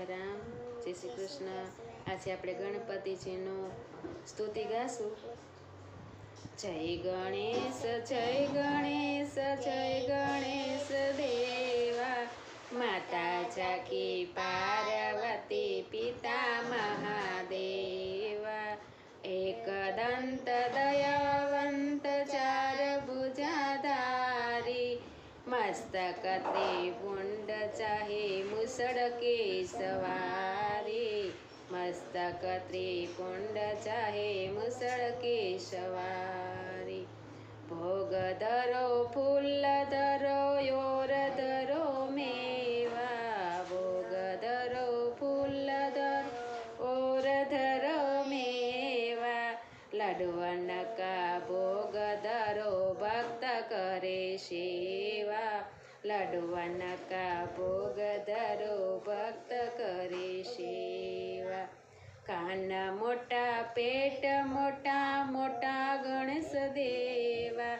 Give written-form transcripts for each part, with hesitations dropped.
સીતારામ, જય શ્રી કૃષ્ણ। આજે આપણે ગણપતિજીનો સ્તુતિ ગાશું। જય ગણેશ જય ગણેશ જય ગણેશ દેવા, માતા જાકી પાર્વતી પિતા મહાદેવા। એક દંત દયાવંત ચાર ભુજાધારી, મસ્તક ત્રિપુંડ ચાહે મુસળ કે સવારી। મસ્તક ત્રિપુંડ ચાહે મુસળ કે સવારી। ભોગ ધરો ફૂલ ધરો યોર ધરો મેવા, ભોગ ધરો ફૂલ ધરો ઓર ધરો મેવા। લડવન કા ભોગ ધરો ભક્ત કરે સેવા, લડવન કા ભોગ ધરો ભક્ત કરે સેવા। કાન મોટા પેટ મોટા મોટા ગણેશ દેવા,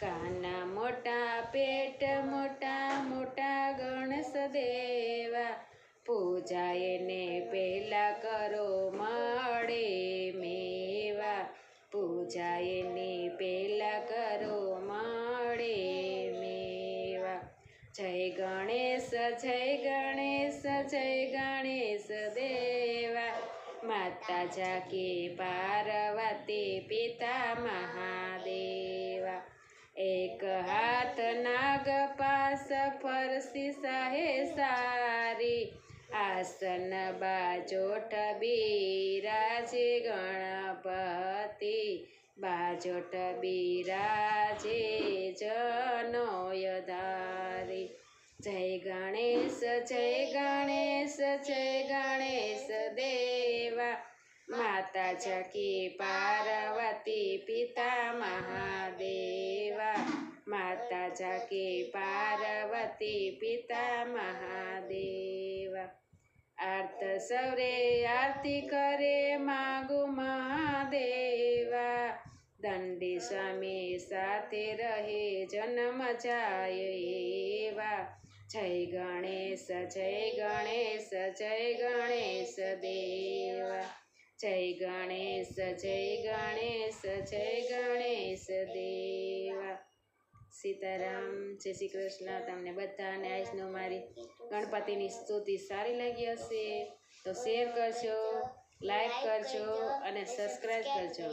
કાન મોટા પેટ મોટા મોટા ગણેશ દેવા। પૂજા એને પહેલા કરો મળે મેવા, પૂજા એની પહેલા કરો મળે મેવા। જય ગણેશ જય ગણેશ જય ગણેશ દેવા, માતા જાકી પાર્વતી પિતા મહાદેવા। એક હાથ નાગ પાસ ફરસી સાહે સારી, આસન બાજોટ બિરાજે ગણપતિ, બાજોટ બિરાજે જનોય ધારી। જય ગણેશ જય ગણેશ જય ગણેશ દેવા, માતા જાકી પાર્વતી પિતા મહાદેવા, માતા જાકી પાર્વતી પિતા મહાદેવા। આર્ત સૌરે આરતી કરે માગુ મહાદેવા, દંડી સ્વામી સાથે રહે જન્મ જાય એવા। જય ગણેશ જય ગણેશ જય ગણેશ દેવા, જય ગણેશ જય ગણેશ જય ગણેશ દેવા। સીતારામ, જય શ્રી કૃષ્ણ। તમને બધાને આજનો મારી ગણપતિની સ્તુતિ સારી લાગી હશે તો શેર કરજો, લાઈક કરજો અને સબસ્ક્રાઈબ કરજો।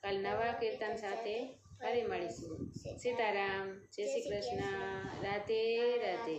કાલ નવા કીર્તન સાથે ફરી મળીશું। સીતારામ, જય શ્રી કૃષ્ણ, રાધે રાધે।